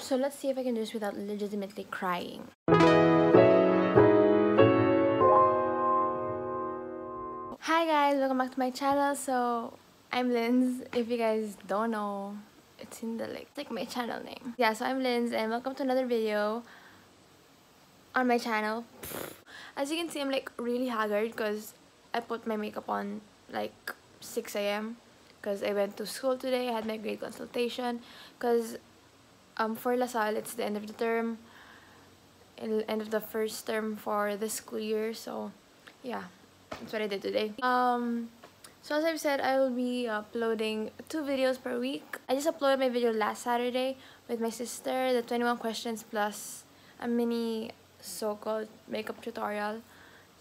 So let's see if I can do this without legitimately crying. Hi guys, welcome back to my channel. So I'm Linds. If you guys don't know, it's in the like my channel name. Yeah, so I'm Linds and welcome to another video on my channel. As you can see, I'm like really haggard because I put my makeup on like 6 a.m. because I went to school today. I had my grade consultation because for LaSalle it's the end of the term, end of the first term for this school year. So yeah, that's what I did today. So as I've said, I will be uploading 2 videos per week. I just uploaded my video last Saturday with my sister, the 21 questions plus a mini so-called makeup tutorial.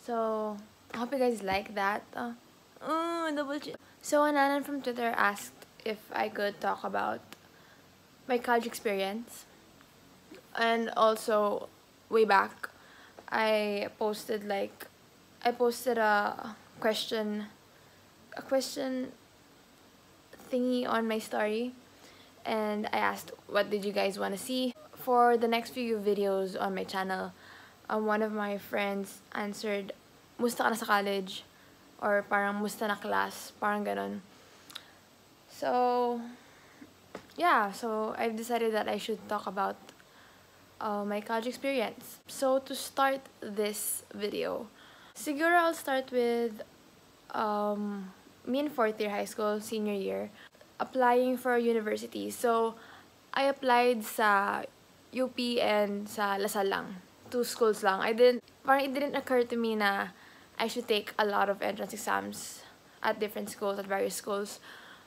So I hope you guys like that. Double check. So Ananan from Twitter asked if I could talk about my college experience, and also way back I posted a question thingy on my story, and I asked what did you guys want to see for the next few videos on my channel. One of my friends answered, musta ka na sa college? Or parang musta na class? Parang ganon. So, yeah. So, I've decided that I should talk about my college experience. So, to start this video, siguro I'll start with me in 4th year high school, senior year, applying for university. So, I applied sa UP and sa LaSalle lang. 2 schools lang. It didn't occur to me na I should take a lot of entrance exams at different schools, at various schools.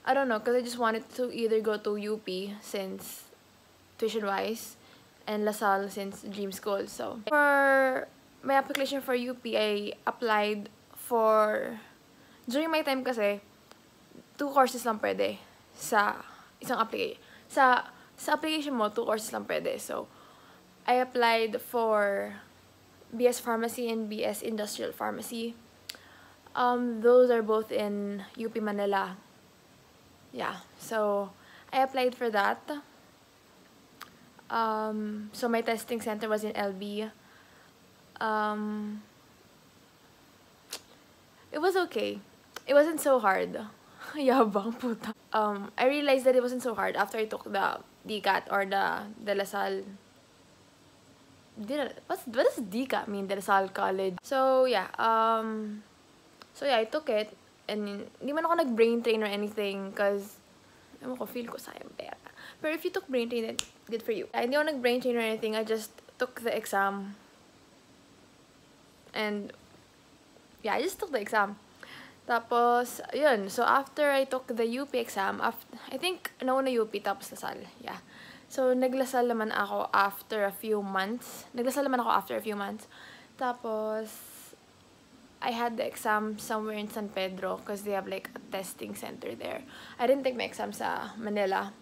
I don't know, because I just wanted to either go to UP since tuition-wise and LaSalle since dream school. So, for my application for UP, I applied for, during my time kasi, 2 courses lang pwede sa isang application. Sa application mo, 2 courses lang pwede. So, I applied for BS Pharmacy and BS Industrial Pharmacy. Those are both in UP Manila. Yeah, so I applied for that. So my testing center was in LB. It was okay. It wasn't so hard. Yabang puta. I realized that it wasn't so hard after I took the DCAT or the LaSalle. What does DCAT mean? The LaSalle College. So yeah, I took it, and hindi man ako nag-brain train or anything, cause ewan ko, feel ko sayang pera. Pero if you took brain train, then good for you. Hindi ako nag-brain train or anything. I just took the exam, and yeah, I just took the exam. Tapos, yun. So after I took the UP exam, I think nauna UP tapos LaSalle. Yeah. So, naglasal naman ako after a few months. Tapos, I had the exam somewhere in San Pedro because they have like a testing center there. I didn't take my exam sa Manila.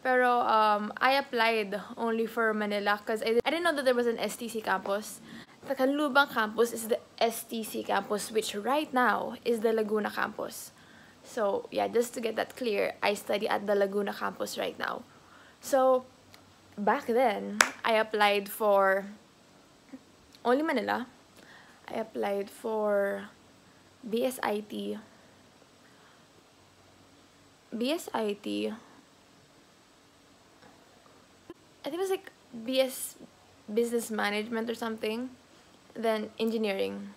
Pero, I applied only for Manila because I didn't know that there was an STC campus. The Canlubang campus is the STC campus, which right now is the Laguna campus. So, yeah, just to get that clear, I study at the Laguna campus right now. So, back then, I applied for only Manila. I applied for BSIT. I think it was like BS Business Management or something. Then engineering.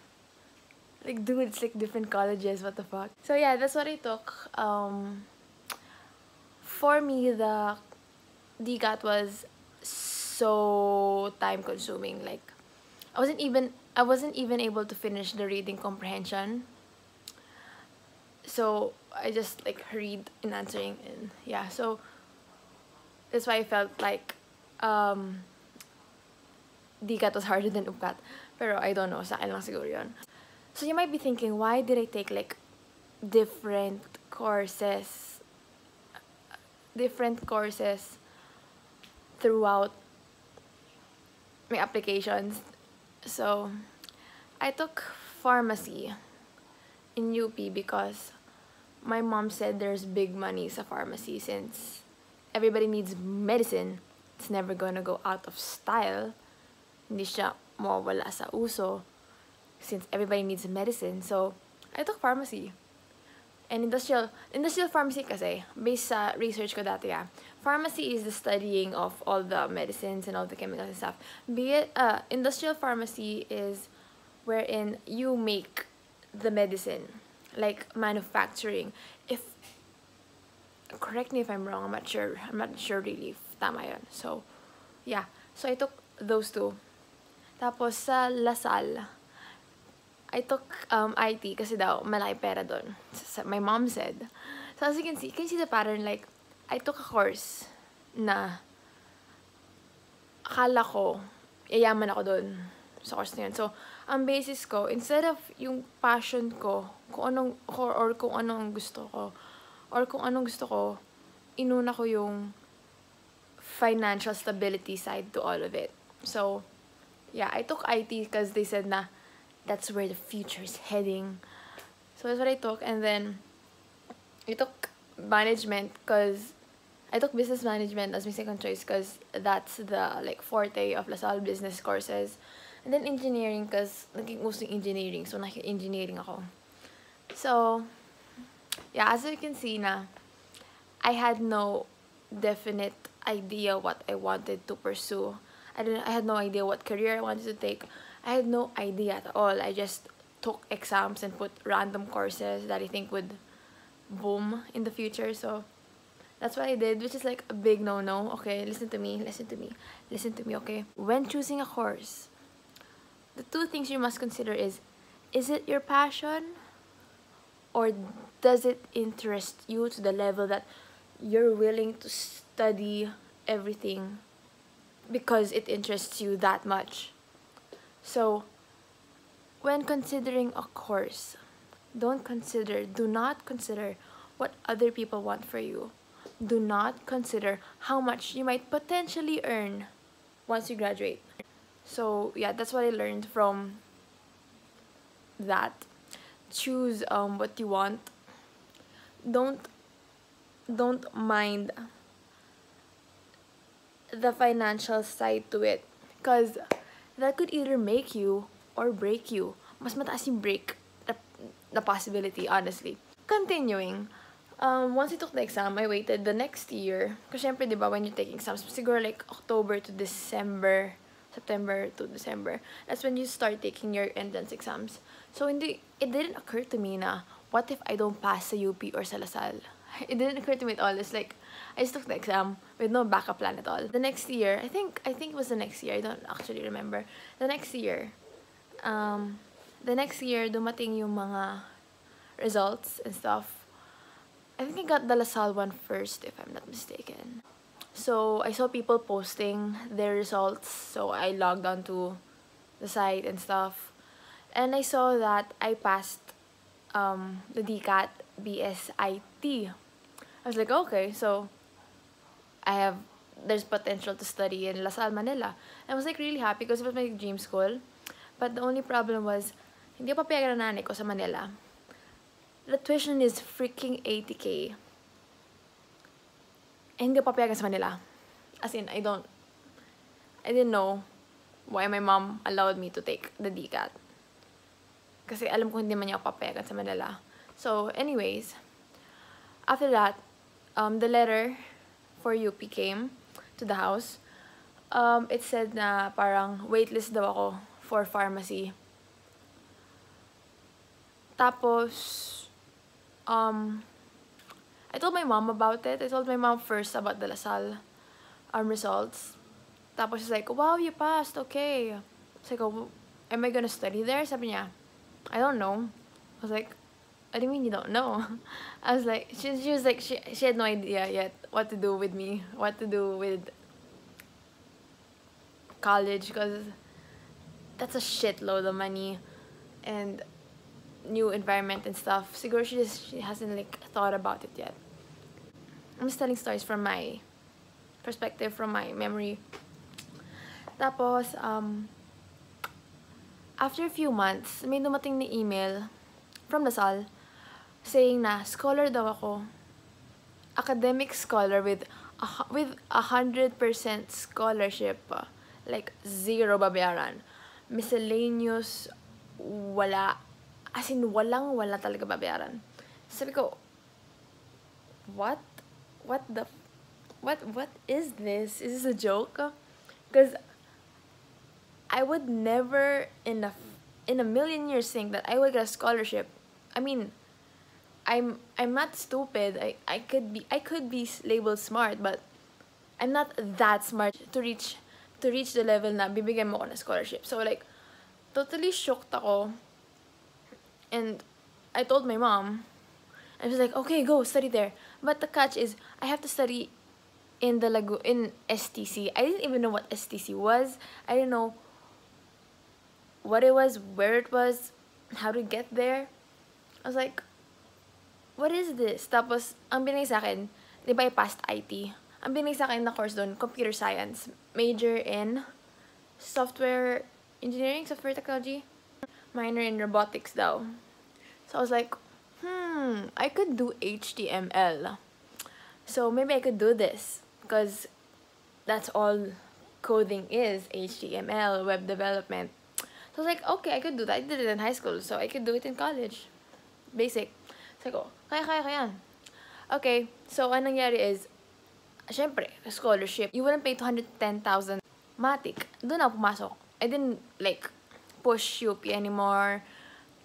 Like, dude, it's like different colleges. What the fuck? So yeah, that's what I took. For me, the DCAT was so time consuming. Like, I wasn't even able to finish the reading comprehension. So I just like read and answering, and yeah, so that's why I felt like DCAT was harder than UPCAT. Pero I don't know, sa akin lang siguro yun. So you might be thinking, why did I take like different courses throughout my applications? So I took pharmacy in UP because my mom said there's big money sa pharmacy since everybody needs medicine it's never gonna go out of style. Hindi siya mawawala sa uso since everybody needs medicine. So, I took pharmacy. And industrial pharmacy kasi, based sa research ko dati, pharmacy is the studying of all the medicines and all the chemicals and stuff. Industrial pharmacy is wherein you make the medicine, like manufacturing. Correct me if I'm wrong, I'm not sure really if tama yun. So, yeah. So, I took those two. Tapos, sa Lasal, I took IT kasi daw malaki pera doon. My mom said. So as you can see the pattern, like, I took a course na akala ko, yayaman ako doon sa course na yun. So, ang basis ko, instead of yung passion ko, kung anong gusto ko, inuna ko yung financial stability side to all of it. So, yeah, I took IT because they said na that's where the future is heading. So that's what I took. And then I took management because I took business management as my second choice because that's the like forte of LaSalle business courses. And then engineering because naging gusto engineering. So naki-engineering ako. So yeah, as you can see na, I had no definite idea what I wanted to pursue. I had no idea what career I wanted to take. I had no idea at all. I just took exams and put random courses that I think would boom in the future. So that's what I did, which is like a big no-no. Okay, listen to me, okay? When choosing a course, the two things you must consider is it your passion? Or does it interest you to the level that you're willing to study everything because it interests you that much? So, when considering a course, do not consider what other people want for you. Do not consider how much you might potentially earn once you graduate. So, yeah, that's what I learned from that. Choose what you want. Don't mind the financial side to it, because that could either make you or break you. Mas mataas yung break, the possibility, honestly. Continuing, once I took the exam, I waited the next year. Kasi syempre, di ba, when you take exams, siguro like October to December, September to December, that's when you start taking your entrance exams. So, it didn't occur to me na, what if I don't pass sa UP or sa LaSalle? It didn't occur to me at all. It's like, I just took the exam with no backup plan at all. The next year, I think it was the next year. I don't actually remember. The next year, dumating yung mga results and stuff. I think I got the LaSalle one first, if I'm not mistaken. So, I saw people posting their results. So, I logged on to the site and stuff. And I saw that I passed the DCAT BSIT. I was like, okay, so there's potential to study in LaSalle, Manila. I was like really happy because it was my dream school. But the only problem was, hindi ko papayagan na nanay ko sa Manila. The tuition is freaking 80K. And hindi ko papayagan sa Manila. As in, I didn't know why my mom allowed me to take the DCAT. Kasi alam ko hindi man niya ako papayagan sa Manila. So, anyways, after that, the letter for UP came to the house. It said na parang waitlist daw ako for pharmacy. Tapos, I told my mom about it. I told my mom first about the LaSalle results. Tapos she's like, wow, you passed, okay. I was like, oh, am I gonna study there? Sabi niya, I don't know. I was like, what do you mean you don't know? I was like, she was like, she had no idea yet what to do with me, what to do with college, because that's a shitload of money and new environment and stuff. Siguro she hasn't like thought about it yet. I'm just telling stories from my perspective, from my memory. Tapos, after a few months, may dumating na email from LaSalle saying na scholar daw ako. Academic scholar with with 100% scholarship, like zero babayaran. Miscellaneous, wala. As in, wala talaga babayaran. Sabi ko, what? What is this? Is this a joke? Because I would never in a million years think that I would get a scholarship. I mean, I'm not stupid. I could be labeled smart, but I'm not that smart to reach the level na bibigyan mo ko ng scholarship. So like, totally shocked ako. And I told my mom, and she's like, okay, go study there. But the catch is, I have to study in STC. I didn't even know what STC was. I didn't know what it was, where it was, how to get there. I was like, what is this? Tapos, ang binigay sa akin, di ba I passed IT? Ang binigay sa akin na course doon, computer science. Major in software engineering, software technology. Minor in robotics daw. So I was like, I could do HTML. So maybe I could do this. Because that's all coding is, HTML, web development. So I was like, okay, I could do that. I did it in high school, so I could do it in college. Basic. So I go, kaya. Okay, so anong nangyari is, syempre, scholarship. You wouldn't pay 210,000. Matik. Doon ako pumasok. I didn't, like, push UP anymore.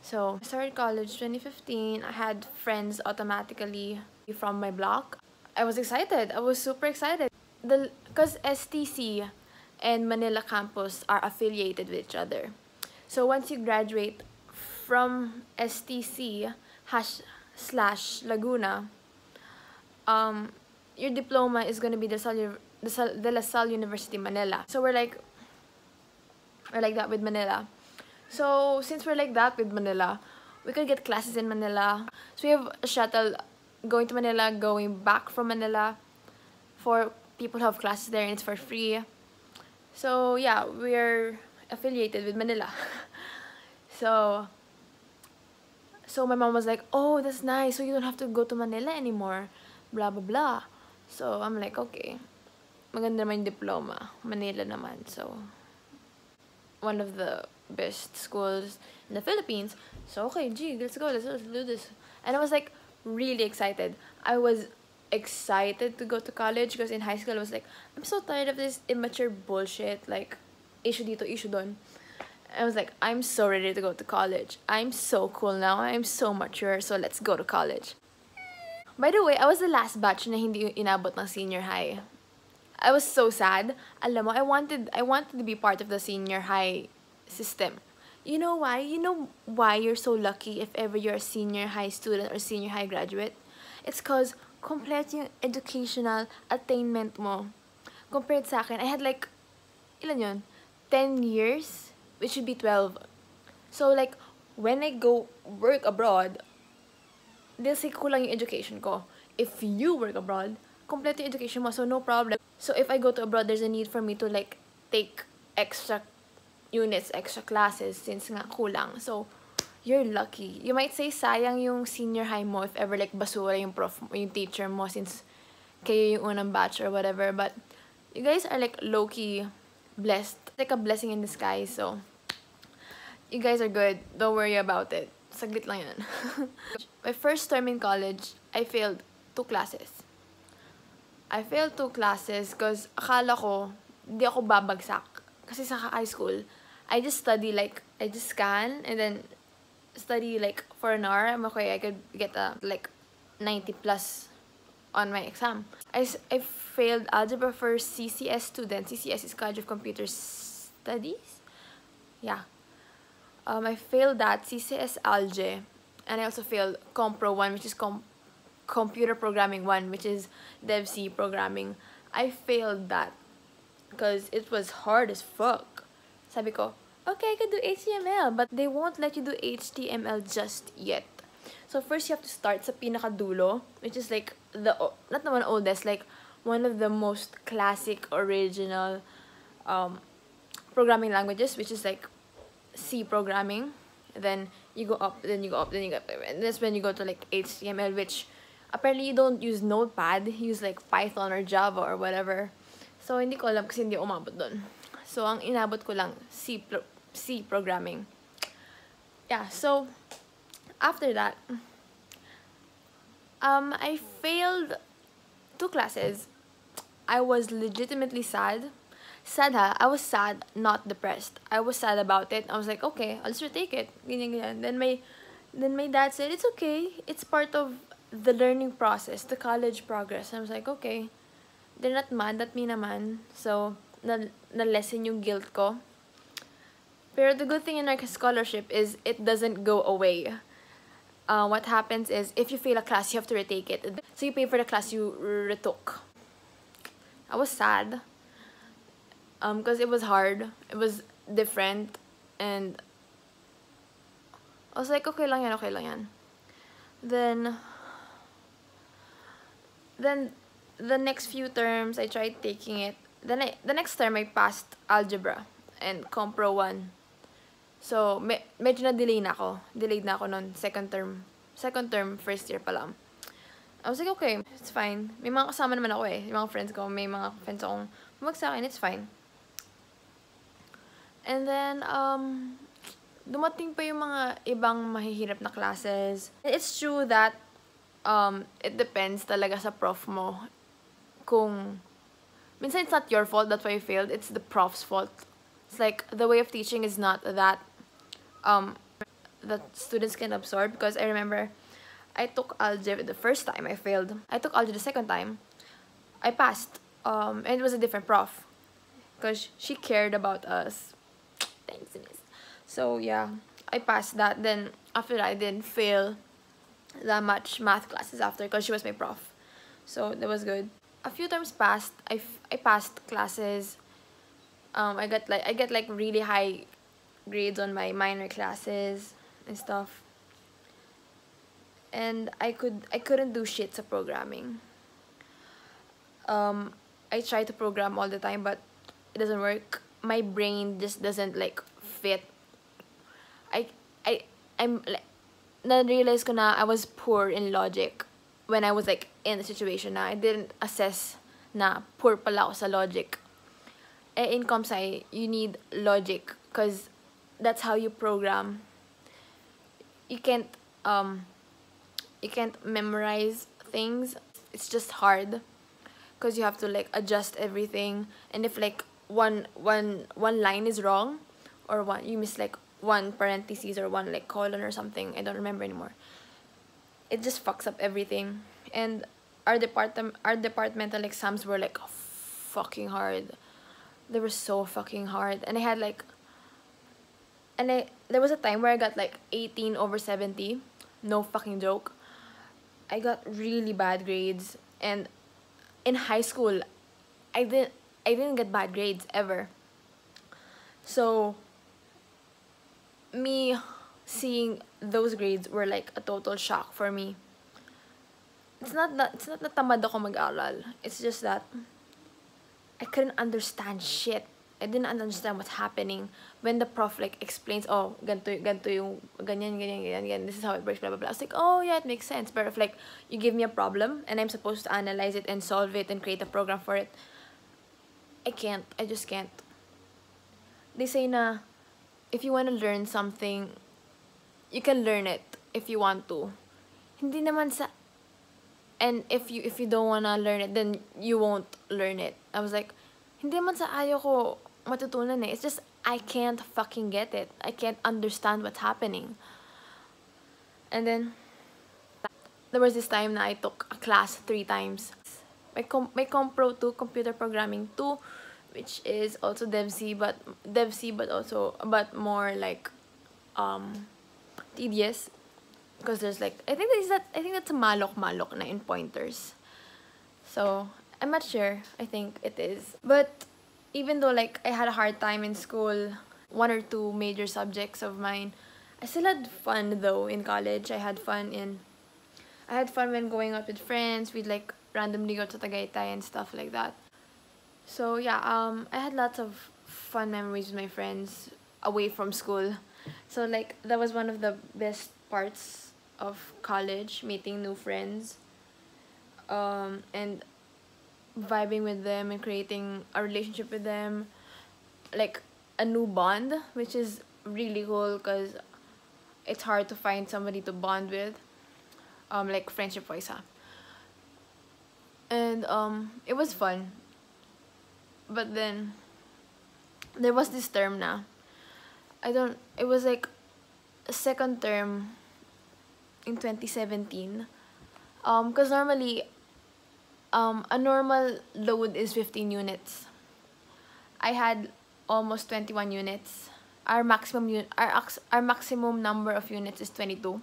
So, I started college 2015. I had friends automatically from my block. I was excited. I was super excited. Because STC and Manila campus are affiliated with each other. So, once you graduate from STC / Laguna, your diploma is going to be De La Salle University, Manila. So, we're like that with Manila. So, since we're like that with Manila, we could get classes in Manila. So, we have a shuttle going to Manila, going back from Manila for people who have classes there, and it's for free. So, yeah, we're affiliated with Manila. So my mom was like, oh, that's nice. So, you don't have to go to Manila anymore. Blah, blah, blah. So, I'm like, okay. Maganda naman yung diploma. Manila naman. So, one of the best schools in the Philippines. So, okay, gee, let's go, let's do this. And I was like really excited. I was excited to go to college because in high school I was like, I'm so tired of this immature bullshit, like issue dito, issue don. I was like, I'm so ready to go to college. I'm so cool now. I'm so mature. So let's go to college. By the way, I was the last batch na hindi inabot ng senior high. I was so sad. Alam mo, I wanted to be part of the senior high system. You know why? You know why you're so lucky if ever you're a senior high student or senior high graduate? It's cause complete yung educational attainment mo. Compared sa akin, I had like, ilan yun? 10 years, which should be 12. So like, when I go work abroad, they'll say kulang yung education ko. If you work abroad, complete yung education mo, so no problem. So if I go to abroad, there's a need for me to like take extra units, extra classes, since nga kulang. So, you're lucky. You might say sayang yung senior high mo if ever like basura yung yung teacher mo since kayo yung unang batch or whatever. But you guys are like low-key blessed. Like a blessing in disguise. So, you guys are good. Don't worry about it. Saglit lang yan. My first term in college, I failed 2 classes. I failed 2 classes because akala ko di ako babagsak. Kasi sa high school, I just study like, I just scan and then study like for an hour. I'm okay, I could get a like 90 plus on my exam. I failed algebra for CCS students. CCS is College of Computer Studies? Yeah. I failed that, CCS Alge. And I also failed Compro 1, which is Computer Programming 1, which is Dev C Programming. I failed that because it was hard as fuck. Sabi ko, okay, I can do HTML, but they won't let you do HTML just yet. So first you have to start sa pinakadulo, which is like not the one oldest, like one of the most classic original programming languages, which is like C programming. Then you go up, then you go up, then you go up, and that's when you go to like HTML, which Apparently, you don't use Notepad. You use like Python or Java or whatever. So, hindi ko alam kasi hindi umabot dun. So, ang inabot ko lang, C programming. Yeah, so, after that, I failed 2 classes. I was legitimately sad. Sad ha? I was sad, not depressed. I was sad about it. I was like, okay, I'll just retake it. Ganyan, ganyan. Then my dad said, it's okay. It's part of the learning process, the college progress. I was like, okay. They're not mad at me naman. So, na-lessen yung guilt ko. Pero the good thing in our scholarship is it doesn't go away. What happens is, if you fail a class, you have to retake it. So you pay for the class you retook. I was sad. Because it was hard. It was different. And I was like, okay lang yan, okay lang yan. Then the next few terms, I tried taking it. The next term, I passed algebra and Compro 1. So, medyo na-delay na ako. Delayed na ako nun, second term, first year pa lang. I was like, okay, it's fine. May mga kasama naman ako eh. Yung mga friends ko, may mga friends akong sa akin, it's fine. And then, dumating pa yung mga ibang mahihirap na classes. It's true that, it depends talaga sa prof mo. Kung, minsan it's not your fault, that's why you failed. It's the prof's fault. It's like, the way of teaching is not that students can absorb. Because I remember, I took algebra the first time, I failed. I took algebra the second time, I passed. And it was a different prof. Because she cared about us. Thanks, miss. So, yeah, I passed that. Then, after that, I didn't fail that much math classes after because she was my prof. So, that was good. A few terms passed. I passed classes. I get like really high grades on my minor classes and stuff. And I couldn't do shit sa programming. I try to program all the time, but it doesn't work. My brain just doesn't like fit. I'm like, na-realize ko na I was poor in logic when I was like in the situation na I didn't assess na poor pala ako sa logic. In comp sci, you need logic because that's how you program. You can't memorize things. It's just hard because you have to like adjust everything, and if like one line is wrong, or you miss like one parentheses or one like colon or something, I don't remember anymore, it just fucks up everything. And our departmental exams were like fucking hard. They were so fucking hard, and I had like, there was a time where I got like 18 over 70, no fucking joke. I got really bad grades, and in high school, I didn't get bad grades ever. So, me seeing those grades were like a total shock for me. It's not that tamad ako mag-aral. It's just that I couldn't understand shit. I didn't understand what's happening when the prof like explains, oh, ganito yung ganyan, this is how it works, blah blah blah. I was like, oh yeah, it makes sense. But if like you give me a problem and I'm supposed to analyze it and solve it and create a program for it, I just can't. They say na if you want to learn something, you can learn it if you want to. Hindi naman sa, and if you don't wanna learn it, then you won't learn it. I was like, hindi man sa ayaw ko matutunan eh. It's just I can't fucking get it. I can't understand what's happening. And then there was this time na I took a class 3 times. My Compro 2, Computer Programming 2, which is also DevC, but more like tedious, because there's like I think that's a malok na in pointers. So I'm not sure. I think it is. But even though like I had a hard time in school, 1 or 2 major subjects of mine, I still had fun though in college. I had fun when going out with friends. We'd like randomly go to Tagaytay and stuff like that. So yeah, I had lots of fun memories with my friends away from school. So like that was one of the best parts of college, meeting new friends. and vibing with them and creating a relationship with them, like a new bond, which is really cool because it's hard to find somebody to bond with, like friendship wise, huh? And it was fun. But then there was this term na. It was like a second term in 2017. Because normally, a normal load is 15 units. I had almost 21 units. Our maximum number of units is 22.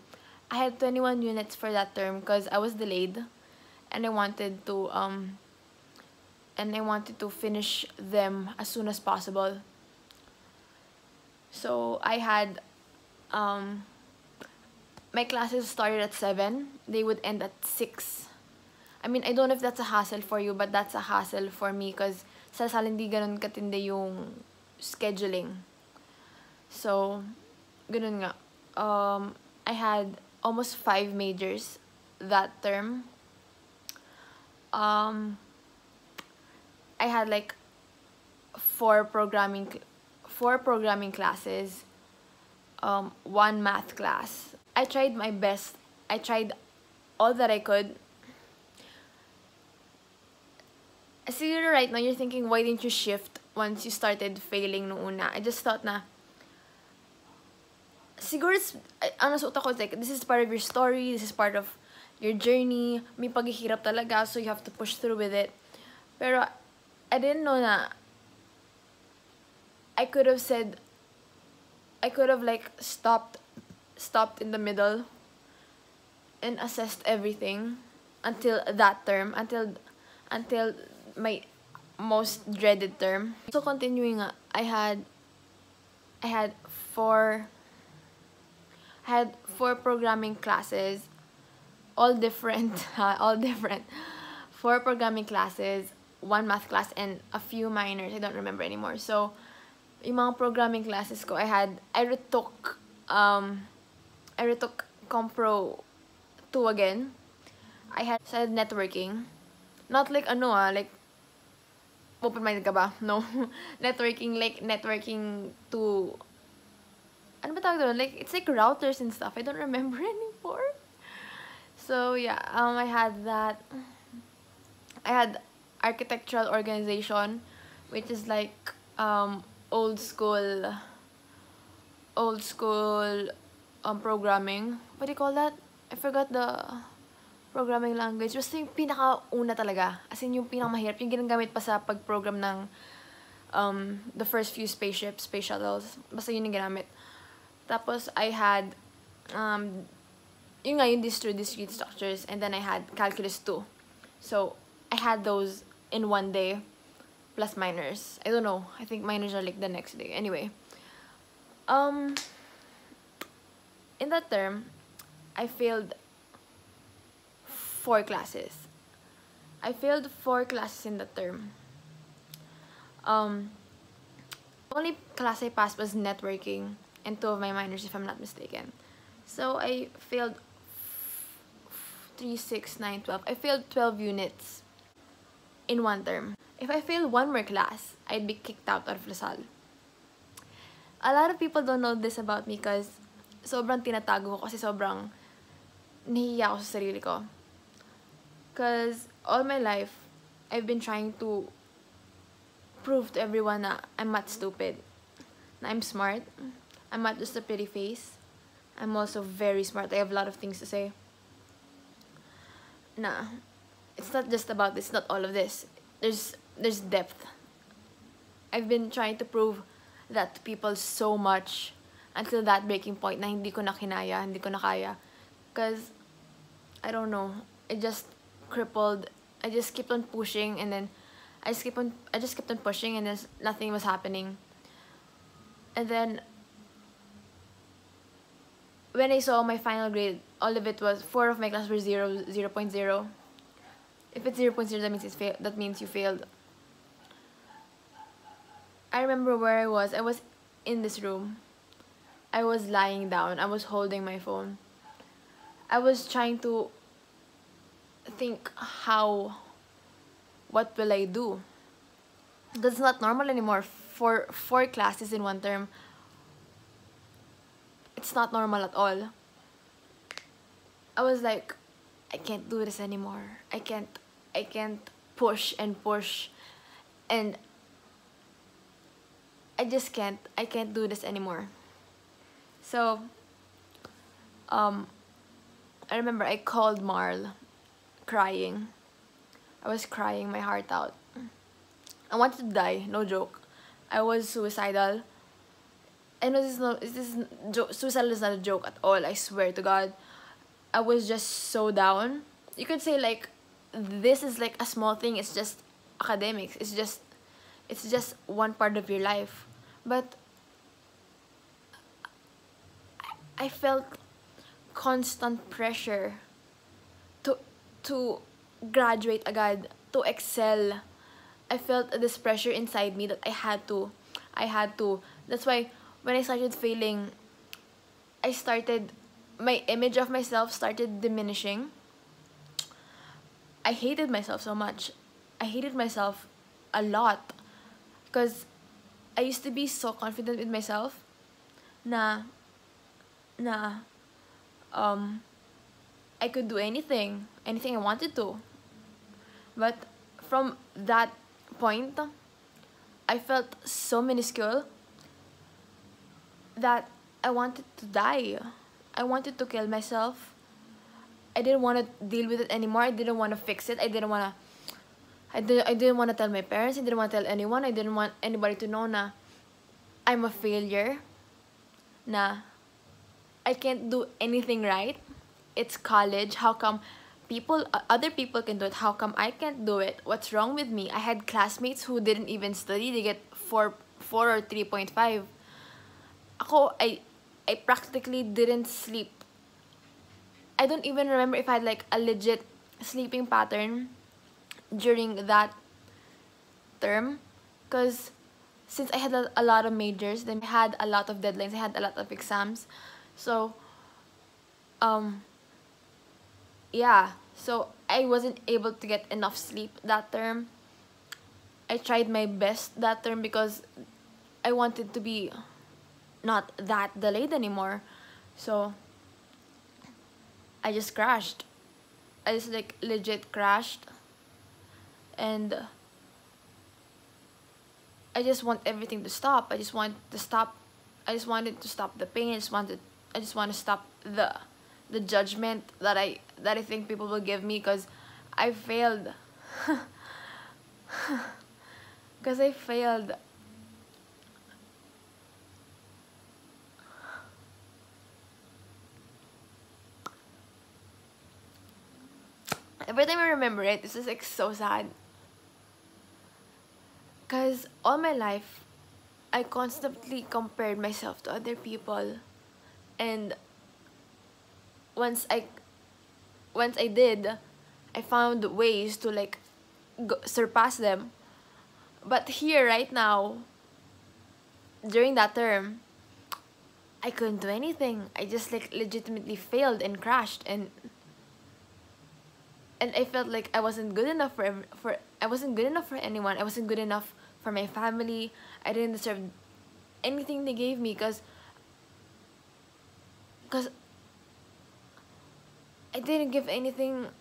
I had 21 units for that term because I was delayed, and I wanted to finish them as soon as possible. So I had my classes started at 7. They would end at 6. I mean, I don't know if that's a hassle for you, but that's a hassle for me because sa sal hindi ganun katindi yung scheduling. So, ganun nga. I had almost 5 majors that term. I had like 4 programming classes, 1 math class. I tried my best. I tried all that I could. Siguro right now, you're thinking, why didn't you shift once you started failing nung una? I just thought na, siguro ano sa utak ko, like, this is part of your story, this is part of your journey, may paghihirap talaga, so you have to push through with it. Pero, I didn't know na, I could have like stopped in the middle and assessed everything until that term, until my most dreaded term. So continuing, I had 4 programming classes, all different, 4 programming classes, 1 math class, and a few minors. I don't remember anymore. So, yung mga programming classes ko, I retook Compro 2 again. I had started networking. Not like like open-minded ka ba? No. Networking to, ano ba tawag doon? Like, it's like routers and stuff. I don't remember anymore. So, yeah, I had that. I had architectural organization, which is like, old school programming. What do you call that? I forgot the programming language. Basta yung pinaka-una talaga. As in, yung pinaka-mahirap. Yung ginagamit pa sa pag-program ng the first few space shuttles. Basta yun yung ginamit. Tapos, I had yung discrete structures. And then I had calculus 2. So, I had those in 1 day. Plus minors. I don't know. I think minors are like the next day. Anyway. In that term, I failed 4 classes. I failed 4 classes in the term. Only class I passed was networking and 2 of my minors, if I'm not mistaken. So I failed 3, 6, 9, 12. I failed 12 units in 1 term. If I failed 1 more class, I'd be kicked out of LaSalle. A lot of people don't know this about me because sobrang tinatago ko kasi sobrang nahihiya ako sa sarili ko. Because all my life, I've been trying to prove to everyone na I'm not stupid. Na I'm smart. I'm not just a pretty face. I'm also very smart. I have a lot of things to say. Nah, it's not just about this, not all of this. There's depth. I've been trying to prove that to people so much until that breaking point na hindi ko na kinaya, hindi ko na kaya. Because, I don't know, it just crippled. I just kept on pushing and then I just kept on pushing and then nothing was happening. And then, when I saw my final grade, all of it was, 4 of my class were 0.0. If it's 0.0, that means you failed. I remember where I was. I was in this room. I was lying down. I was holding my phone. I was trying to think what will I do? That's not normal anymore. For 4 classes in one term, it's not normal at all. I was like, I can't do this anymore. I can't push and push, and I can't do this anymore. So I remember I called Marl, crying. I was crying my heart out. I wanted to die, no joke. I was suicidal. And suicidal is not a joke at all, I swear to God. I was just so down. You could say like, this is like a small thing, it's just academics. It's just one part of your life. But I felt constant pressure to graduate agad, to excel. I felt this pressure inside me that I had to. That's why when I started failing, my image of myself started diminishing. I hated myself so much. I hated myself a lot. Because I used to be so confident with myself na I could do anything I wanted to. But from that point, I felt so minuscule that I wanted to die. I wanted to kill myself. I didn't want to deal with it anymore. I didn't want to fix it. I didn't want to tell my parents. I didn't want to tell anyone. I didn't want anybody to know na I'm a failure. Na I can't do anything right. It's college. How come other people can do it? How come I can't do it? What's wrong with me? I had classmates who didn't even study. They get 4 or 3.5. Ako, I practically didn't sleep. I don't even remember if I had like a legit sleeping pattern during that term. Because since I had a lot of majors, then I had a lot of deadlines, I had a lot of exams. So, yeah. So, I wasn't able to get enough sleep that term. I tried my best that term because I wanted to be not that delayed anymore. So, I just crashed. I just like legit crashed. And I just want everything to stop. I just wanted to stop the pain. I just want to stop the judgment that I think people will give me because I failed. Because I failed. Every time I remember it, this is like so sad. Because all my life, I constantly compared myself to other people. And once I did, I found ways to like surpass them. But here, right now, during that term, I couldn't do anything. I just like legitimately failed and crashed, and I felt like I wasn't good enough for anyone. I wasn't good enough for my family. I didn't deserve anything they gave me because I didn't give them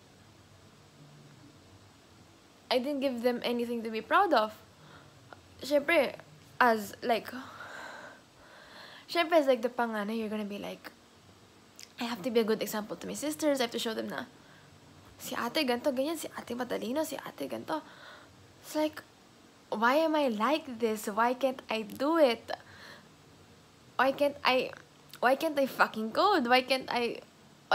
anything to be proud of. Syempre, as like the panganay, you're gonna be like, I have to be a good example to my sisters. I have to show them na si ate ganto ganyan, si ate matalino, si ate ganto. It's like, why am I like this? Why can't I do it? Why can't I fucking code? Why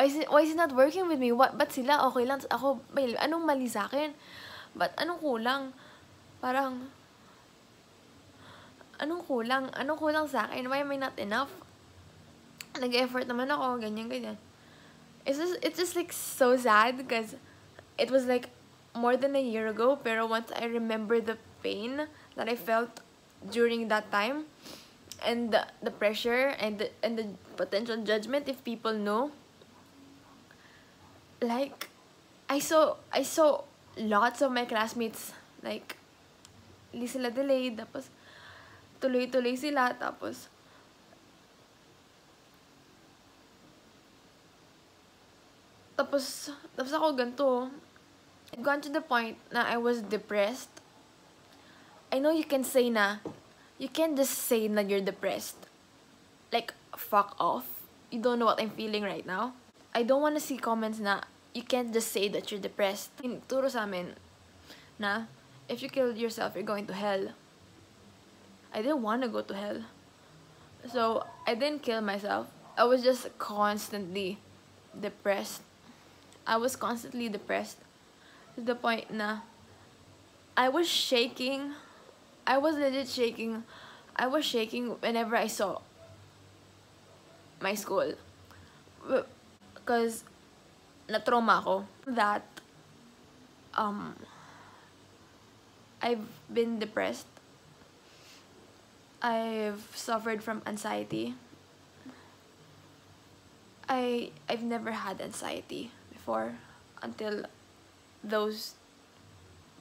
is it not working with me? Ba't sila okay lang? Ako, anong mali sa akin? Ba't anong kulang? Parang, anong kulang sa akin? Why am I not enough? Nag-effort naman ako, ganyan. It's just like so sad because it was like more than a year ago, pero once I remember the pain that I felt during that time, and the pressure and the potential judgment if people know, like, I saw lots of my classmates, like, hindi sila delayed, tapos tuloy-tuloy sila, tapos ako ganito. It gone to the point na I was depressed. I know you can say na, you can't just say na you're depressed. Like, fuck off. You don't know what I'm feeling right now. I don't want to see comments na, you can't just say that you're depressed. Turo sa amin na, if you kill yourself, you're going to hell. I didn't want to go to hell. So, I didn't kill myself. I was just constantly depressed. I was constantly depressed. To the point na, I was shaking. I was legit shaking. I was shaking whenever I saw my school. Because, na-trauma ako. That, I've been depressed. I've suffered from anxiety. I've never had anxiety before until those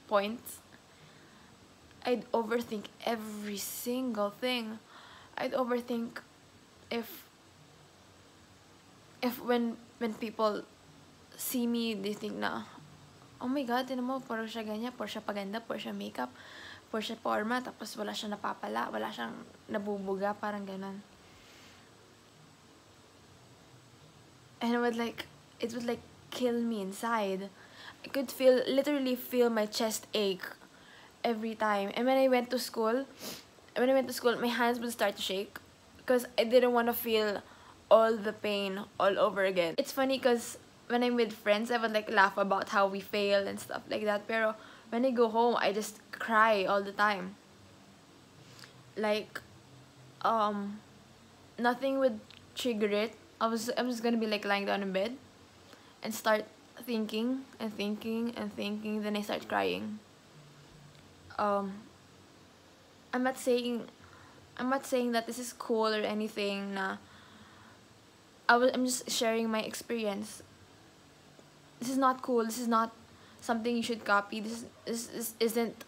points. I'd overthink every single thing. I'd overthink if when people see me, they think na, oh my god, tinan mo, puro siya ganyan, puro siya paganda, puro siya makeup, puro siya forma, tapos wala siya napapala, wala siyang nabubuga, parang ganon. And it would like kill me inside. I could literally feel my chest ache every time. And when I went to school, my hands would start to shake because I didn't want to feel all the pain all over again. It's funny because when I'm with friends, I would like laugh about how we fail and stuff like that. Pero when I go home, I just cry all the time. Like, nothing would trigger it. I was gonna be like lying down in bed and start thinking and thinking and thinking. Then I start crying. I'm not saying that this is cool or anything. Nah. I'm just sharing my experience. This is not cool. This is not something you should copy. This isn't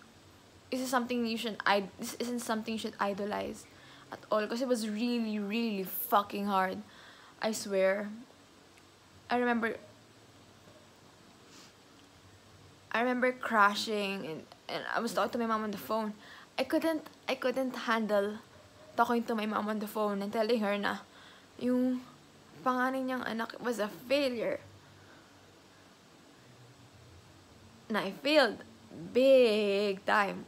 something you should this isn't something you should idolize at all, because it was really, really fucking hard. I swear. I remember crashing and I was talking to my mom on the phone. I couldn't handle talking to my mom on the phone and telling her na yung panganay niyang anak was a failure. Na I failed big time.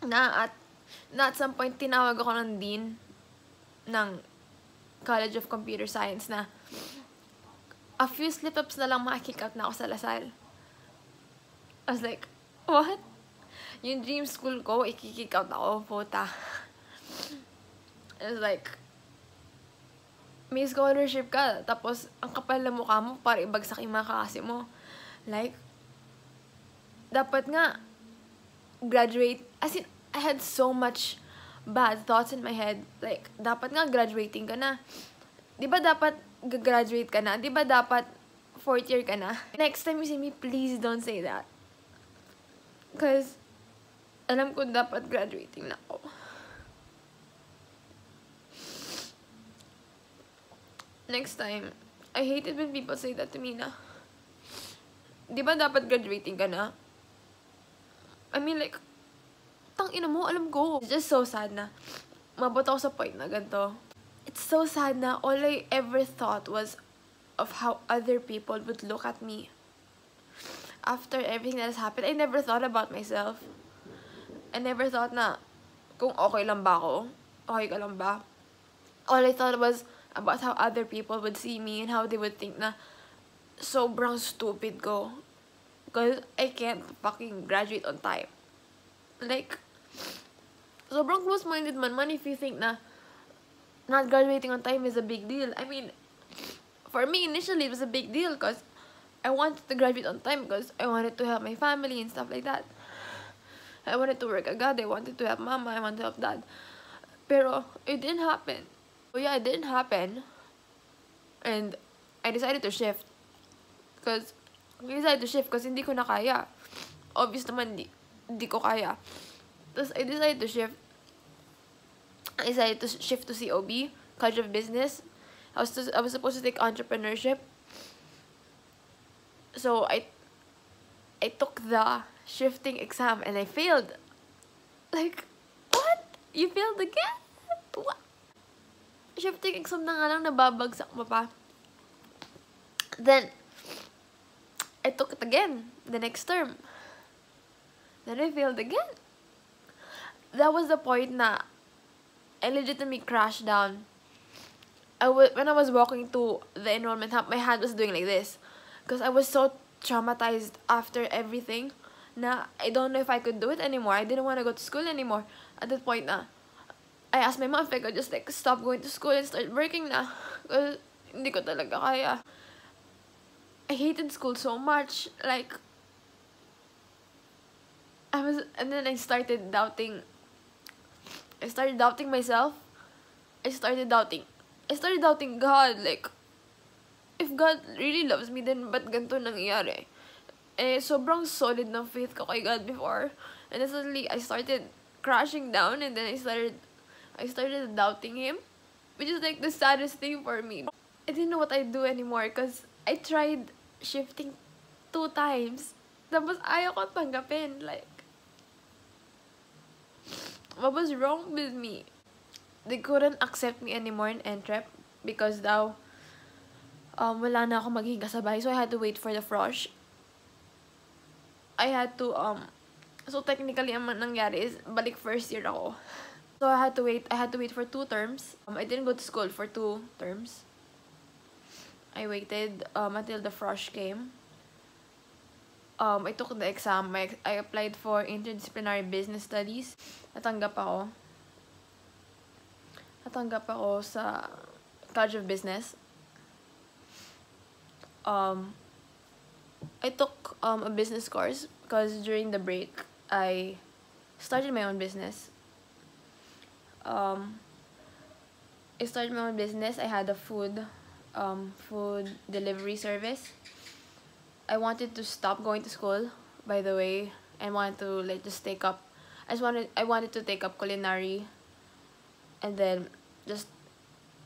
Na at some point tinawag ako ng dean ng College of Computer Science na a few slip-ups na lang maki-kick out na ako sa Lasal. I was like, what? Yung dream school ko, i-kick out ako, puta. I was like, may scholarship ka, tapos ang kapal na mukha mo para ibagsak yung mga kaklase mo. Like, dapat nga, graduate. As in, I had so much bad thoughts in my head. Like, dapat nga graduating ka na. Di ba dapat graduate ka na? Di ba dapat 4th year ka na? Next time you see me, please don't say that. Because, alam ko dapat graduating na ako. Next time, I hate it when people say that to me na, di ba dapat graduating ka na? I mean, like, tangina mo, alam ko. It's just so sad na mabot ako sa point na ganito. It's so sad na all I ever thought was of how other people would look at me. After everything that has happened, I never thought about myself. I never thought na kung okay lang ba ako? Okay ka lang ba? All I thought was about how other people would see me and how they would think na sobrang stupid ko. Because I can't fucking graduate on time. Like, sobrang close-minded man if you think na not graduating on time is a big deal. I mean, for me, initially, it was a big deal because I wanted to graduate on time because I wanted to help my family and stuff like that. I wanted to work agad. I wanted to help mama. I wanted to help dad. Pero, it didn't happen. So yeah, it didn't happen. And I decided to shift because I decided to shift kasi hindi ko na kaya. Obvious naman, hindi ko kaya. Tapos, I decided to shift. I decided to shift to COB, College of Business. I was supposed to take entrepreneurship. So, I took the shifting exam and I failed. Like, what? You failed again? What? Shifting exam na nga lang, nababagsak mo pa. Then, I took it again the next term. Then I failed again. That was the point na I legitimately crashed down. When I was walking to the enrollment hub, my hand was doing like this. Because I was so traumatized after everything na I don't know if I could do it anymore. I didn't want to go to school anymore. At that point na, I asked my mom if I could just like stop going to school and start working na. Because hindi ko talaga kaya. I hated school so much. Like, and then I started doubting myself. I started doubting God. Like, if God really loves me, then ba't ganito nangyari? Eh, sobrang solid ng faith ko kay God before. And then suddenly, I started crashing down, and then I started doubting Him, which is like the saddest thing for me. I didn't know what I'd do anymore because I tried shifting 2 times. Tapos ayaw ko tanggapin. Like, what was wrong with me? They couldn't accept me anymore in Entrep because daw, wala na ako magiging kasabay. So, I had to wait for the frosh. I had to, so technically, ang nangyari is, balik first year ako. So, I had to wait for 2 terms. I didn't go to school for 2 terms. I waited until the frosh came. I took the exam. I applied for interdisciplinary business studies. Natanggap ako sa College of Business. I took a business course because during the break, I started my own business. I had a food delivery service. I wanted to stop going to school, by the way, and wanted to like just take up. I wanted to take up culinary, and then just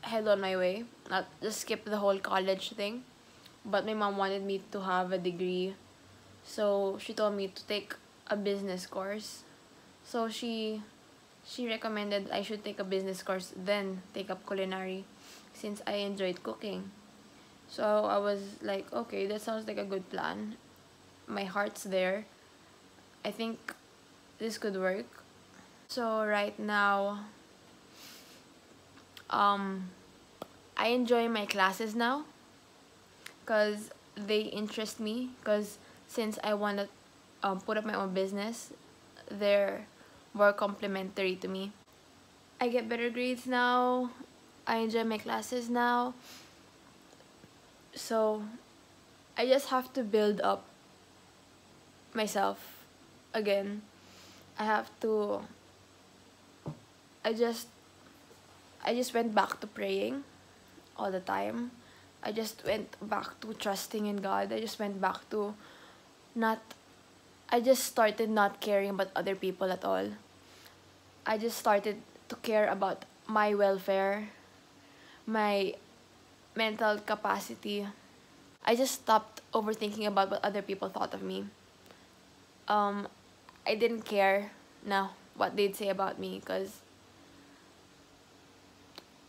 head on my way, not just skip the whole college thing. But my mom wanted me to have a degree, so she told me to take a business course. So she recommended I should take a business course, then take up culinary, since I enjoyed cooking. So I was like, okay, that sounds like a good plan. My heart's there. I think this could work. So right now, I enjoy my classes now because they interest me, because since I want to put up my own business, they're more complementary to me. I get better grades now. I enjoy my classes now. So I just have to build up myself again. I just went back to praying all the time. I just went back to trusting in God. I just started not caring about other people at all. I just started to care about my welfare, my mental capacity. I just stopped overthinking about what other people thought of me. I didn't care now what they'd say about me, because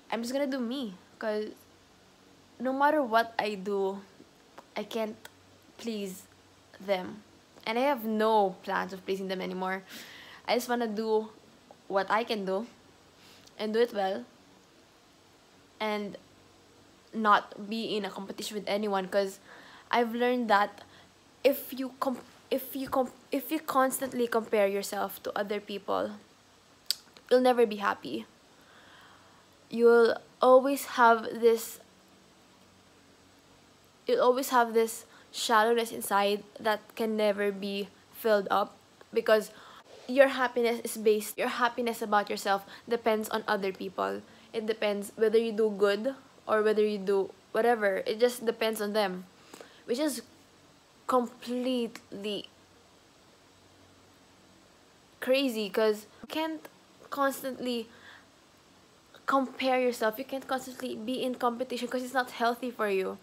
I'm just gonna do me, because no matter what I do, I can't please them. And I have no plans of pleasing them anymore. I just want to do what I can do and do it well, and not be in a competition with anyone, because I've learned that if you constantly compare yourself to other people, you'll never be happy. You'll always have this shallowness inside that can never be filled up, because your happiness about yourself depends on other people. It depends whether you do good or whether you do whatever. It just depends on them, which is completely crazy, because you can't constantly compare yourself. You can't constantly be in competition because it's not healthy for you.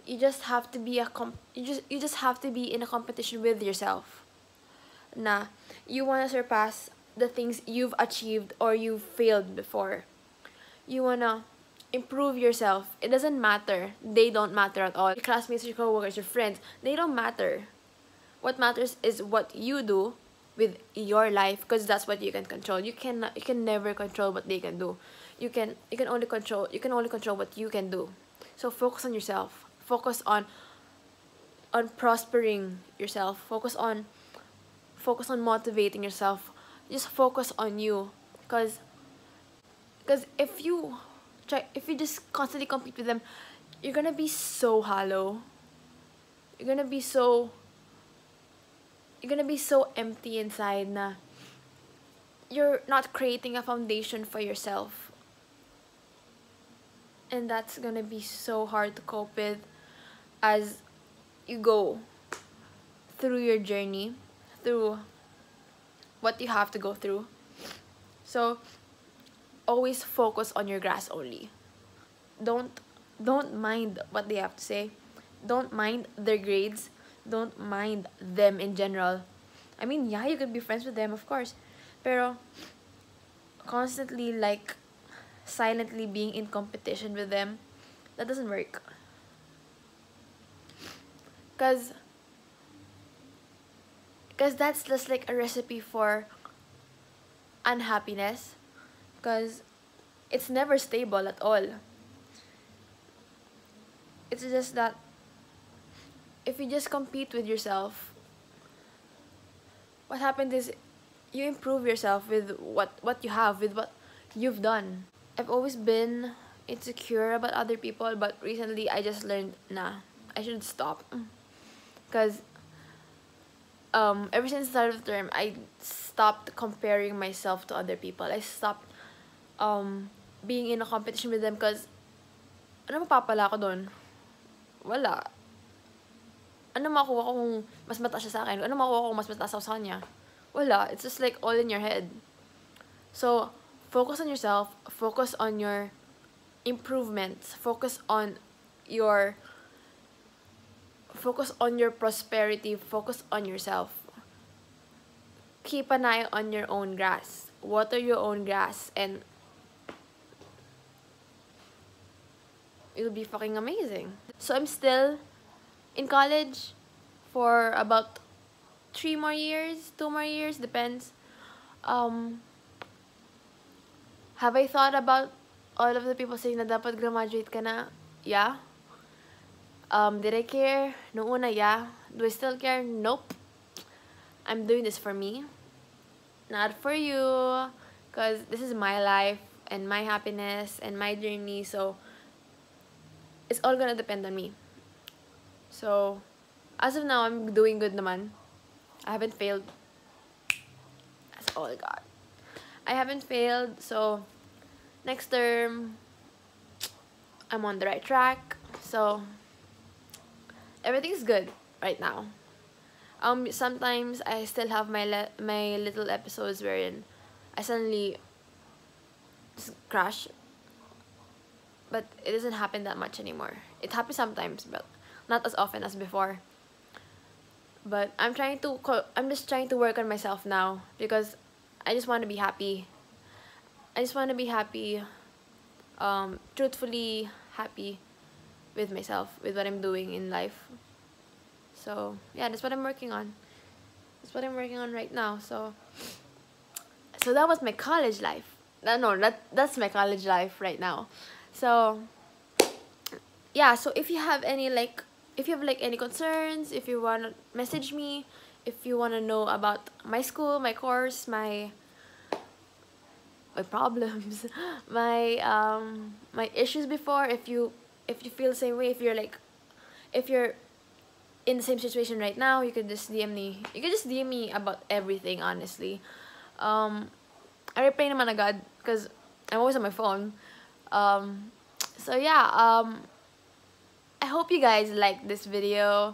You just have to be you just have to be in a competition with yourself. Nah, you want to surpass the things you've achieved or you've failed before. You want to improve yourself. It doesn't matter. They don't matter at all. Your classmates, your coworkers, your friends, they don't matter. What matters is what you do with your life, because that's what you can control. You can never control what they can do. You can only control what you can do. So focus on yourself. Focus on prospering yourself. Focus on motivating yourself. Just focus on you, because if you just constantly compete with them, you're gonna be so hollow. You're gonna be so empty inside na you're not creating a foundation for yourself. And that's gonna be so hard to cope with as you go through your journey, through what you have to go through. So always focus on your grass only. Don't mind what they have to say. Don't mind their grades. Don't mind them in general. I mean, yeah, you could be friends with them, of course. Pero constantly like silently being in competition with them, that doesn't work. Cause that's just like a recipe for unhappiness. Cause it's never stable at all. It's just that if you just compete with yourself, what happens is you improve yourself with what you have, with what you've done. I've always been insecure about other people, but recently I just learned, nah, I should stop. Because ever since the start of the term, I stopped comparing myself to other people. I stopped being in a competition with them, because ano mapapala ko dun? Wala. Ano makuha ko kung mas mataas siya sa akin? Ano makuha ko kung mas mataas ako sa kanya? Wala. It's just like all in your head. So, focus on yourself. Focus on your improvements. Focus on your prosperity. Focus on yourself. Keep an eye on your own grass. Water your own grass, and it'll be fucking amazing. So I'm still in college for about 3 more years, 2 more years, depends. Have I thought about all of the people saying na dapat graduate ka na? Yeah. Did I care? Noong una, yeah. Do I still care? Nope. I'm doing this for me, not for you, because this is my life and my happiness and my journey, so it's all gonna depend on me. So, as of now, I'm doing good naman. I haven't failed. That's all I got. I haven't failed, so next term, I'm on the right track. So, everything's good right now. Sometimes I still have my little episodes wherein I suddenly just crash. But it doesn't happen that much anymore. It happens sometimes, but not as often as before. But I'm just trying to work on myself now, because I just want to be happy. I just want to be happy, truthfully happy with myself, with what I'm doing in life. So yeah, that's what I'm working on. That's what I'm working on right now. So that was my college life. That's my college life right now. So yeah, so if you have any any concerns, if you want to message me, if you want to know about my school, my course, my problems, my issues before, if you feel the same way, if you're in the same situation right now, you could just DM me. You could just DM me about everything, honestly. I reply naman agad because I'm always on my phone. So yeah, I hope you guys like this video.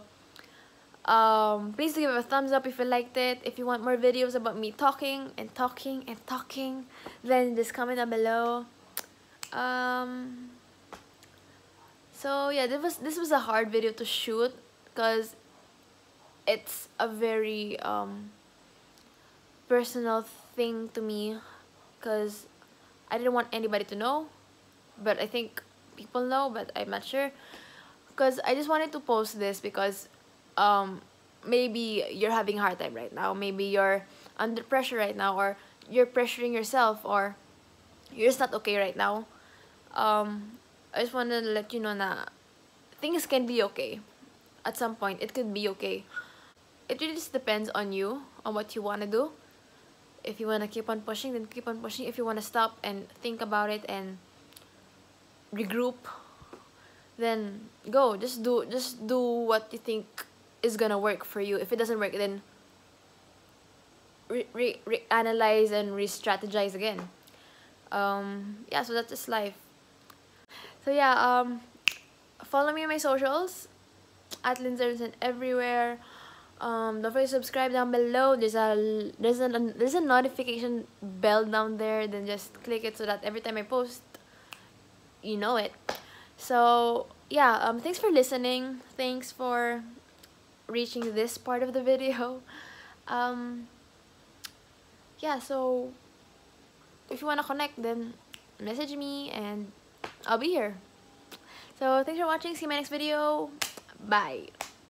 Please give it a thumbs up if you liked it. If you want more videos about me talking and talking and talking, then just comment down below. So yeah, this was a hard video to shoot because it's a very personal thing to me, because I didn't want anybody to know, but I think people know, but I'm not sure. Because I just wanted to post this because maybe you're having a hard time right now, maybe you're under pressure right now, or you're pressuring yourself, or you're just not okay right now. I just wanted to let you know that things can be okay. At some point, it could be okay. It really just depends on you, on what you want to do. If you want to keep on pushing, then keep on pushing. If you want to stop and think about it and regroup, then go. Just do what you think is gonna work for you. If it doesn't work, then analyze and re-strategize again. Yeah, so that's just life. So yeah, follow me on my socials at linsierlandsen everywhere. Don't forget to subscribe down below. There's a notification bell down there. Then just click it so that every time I post, you know it. So yeah, thanks for listening. Thanks for reaching this part of the video. Yeah, so if you wanna connect, then message me and I'll be here. So thanks for watching. See you in my next video. Bye.